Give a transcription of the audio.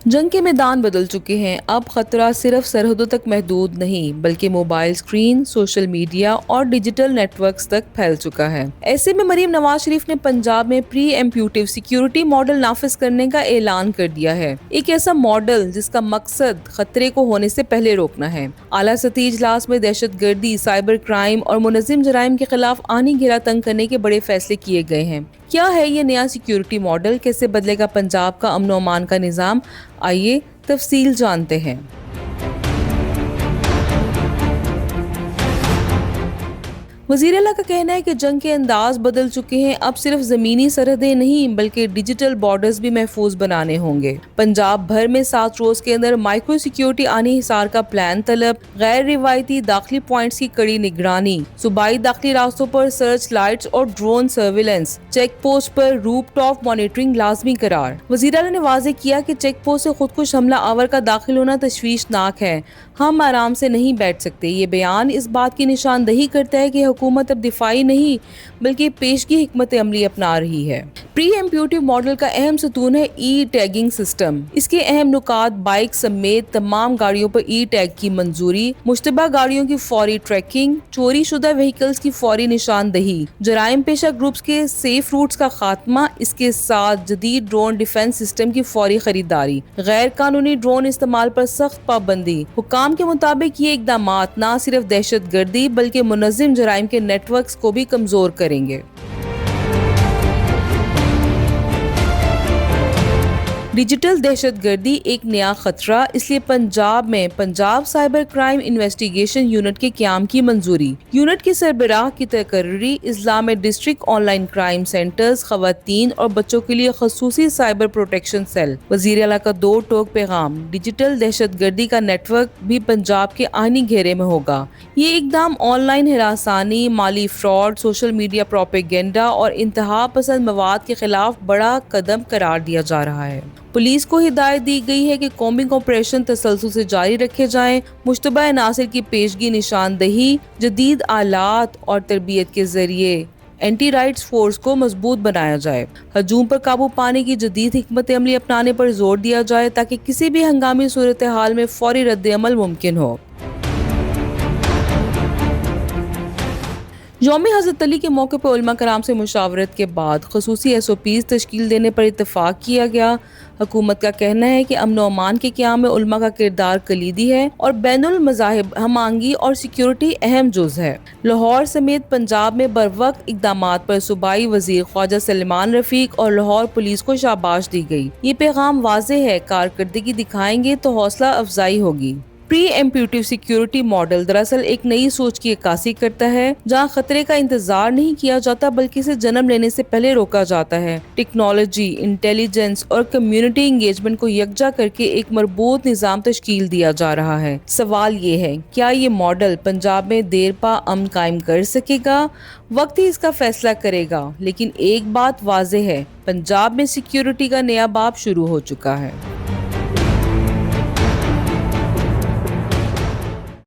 جنگ کے میدان بدل چکے ہیں۔ اب خطرہ صرف سرحدوں تک محدود نہیں بلکہ موبائل اسکرین، سوشل میڈیا اور ڈیجیٹل نیٹ ورکس تک پھیل چکا ہے۔ ایسے میں مریم نواز شریف نے پنجاب میں پری ایمپیوٹیو سیکیورٹی ماڈل نافذ کرنے کا اعلان کر دیا ہے۔ ایک ایسا ماڈل جس کا مقصد خطرے کو ہونے سے پہلے روکنا ہے۔ اعلیٰ سطحی اجلاس میں دہشت گردی، سائبر کرائم اور منظم جرائم کے خلاف آہنی گھیرا تنگ کرنے کے بڑے فیصلے کیے گئے ہیں۔ کیا ہے یہ نیا سیکیورٹی ماڈل؟ کیسے بدلے گا پنجاب کا امن و امان کا نظام؟ آئیے تفصیل جانتے ہیں۔ وزیر اعلیٰ کا کہنا ہے کہ جنگ کے انداز بدل چکے ہیں۔ اب صرف زمینی سرحدیں نہیں بلکہ ڈیجیٹل بارڈرز بھی محفوظ بنانے ہوں گے۔ پنجاب بھر میں 7 روز کے اندر مائکرو سیکیورٹی آنی حصار کا پلان طلب، غیر روایتی داخلی پوائنٹس کی کڑی نگرانی، صوبائی داخلی راستوں پر سرچ لائٹس اور ڈرون سرویلنس، چیک پوسٹ پر روپ ٹاپ مانیٹرنگ لازمی قرار۔ وزیر اعلیٰ نے واضح کیا کہ چیک پوسٹ سے خودکش حملہ آور کا داخل ہونا تشویشناک ہے۔ ہم آرام سے نہیں بیٹھ سکتے۔ یہ بیان اس بات کی نشاندہی کرتا ہے کہ حکومت اب دفاعی نہیں بلکہ پیشگی حکمت عملی اپنا رہی ہے۔ پری ایمپیوٹیو ماڈل کا اہم ستون ہے ای ٹیگنگ سسٹم۔ اس کے اہم نکات: بائک سمیت تمام گاڑیوں پر ای ٹیگ کی منظوری، مشتبہ گاڑیوں کی فوری ٹریکنگ، چوری شدہ وہیکلز کی فوری نشاندہی، جرائم پیشہ گروپس کے سیف روٹس کا خاتمہ، اس کے ساتھ جدید ڈرون ڈیفنس سسٹم کی فوری خریداری، غیر قانونی ڈرون استعمال پر سخت پابندی۔ حکام کے مطابق یہ اقدامات نہ صرف دہشت گردی بلکہ منظم جرائم کے نیٹ ورکس کو بھی کمزور کریں گے۔ ڈیجیٹل دہشت گردی ایک نیا خطرہ، اس لیے پنجاب میں Punjab cyber crime investigation unit کے قیام کی منظوری۔ یونٹ کے سربراہ کی تقرری اضلاع میں district on line crime centres, خواتین اور بچوں کے لیے خصوصی سائبر پروٹیکشن سیل۔ وزیر اعلیٰ کا دو ٹوک پیغام: ڈیجیٹل دہشت گردی کا نیٹ ورک بھی پنجاب کے آئینی گھیرے میں ہوگا۔ یہ اقدام آن لائن ہراسانی، مالی فراڈ، سوشل میڈیا پروپیگنڈا اور انتہا پسند مواد کے خلاف بڑا قدم قرار دیا جا رہا ہے۔ پولیس کو ہدایت دی گئی ہے کہ کومبنگ آپریشن تسلسل سے جاری رکھے جائیں، مشتبہ عناصر کی پیشگی نشاندہی، جدید آلات اور تربیت کے ذریعے اینٹی رائٹس فورس کو مضبوط بنایا جائے، ہجوم پر قابو پانے کی جدید حکمت عملی اپنانے پر زور دیا جائے تاکہ کسی بھی ہنگامی صورتحال میں فوری رد عمل ممکن ہو۔ یوم حضرت علی کے موقع پر علماء کرام سے مشاورت کے بعد خصوصی SOPs تشکیل دینے پر اتفاق کیا گیا۔ حکومت کا کہنا ہے کہ امن و امان کے قیام میں علماء کا کردار کلیدی ہے اور بین المذاہب ہم آہنگی اور سیکیورٹی اہم جز ہے۔ لاہور سمیت پنجاب میں بروقت اقدامات پر صوبائی وزیر خواجہ سلیمان رفیق اور لاہور پولیس کو شاباش دی گئی۔ یہ پیغام واضح ہے، کارکردگی دکھائیں گے تو حوصلہ افزائی ہوگی۔ پری ایمپیوٹیو سیکیورٹی ماڈل دراصل ایک نئی سوچ کی عکاسی کرتا ہے، جہاں خطرے کا انتظار نہیں کیا جاتا بلکہ اسے جنم لینے سے پہلے روکا جاتا ہے۔ ٹیکنالوجی، انٹیلیجنس اور کمیونٹی انگیجمنٹ کو یکجا کر کے ایک مربوط نظام تشکیل دیا جا رہا ہے۔ سوال یہ ہے، کیا یہ ماڈل پنجاب میں دیر پا امن قائم کر سکے گا؟ وقت ہی اس کا فیصلہ کرے گا، لیکن ایک بات واضح ہے، پنجاب میں سیکیورٹی کا نیا باب شروع ہو چکا ہے۔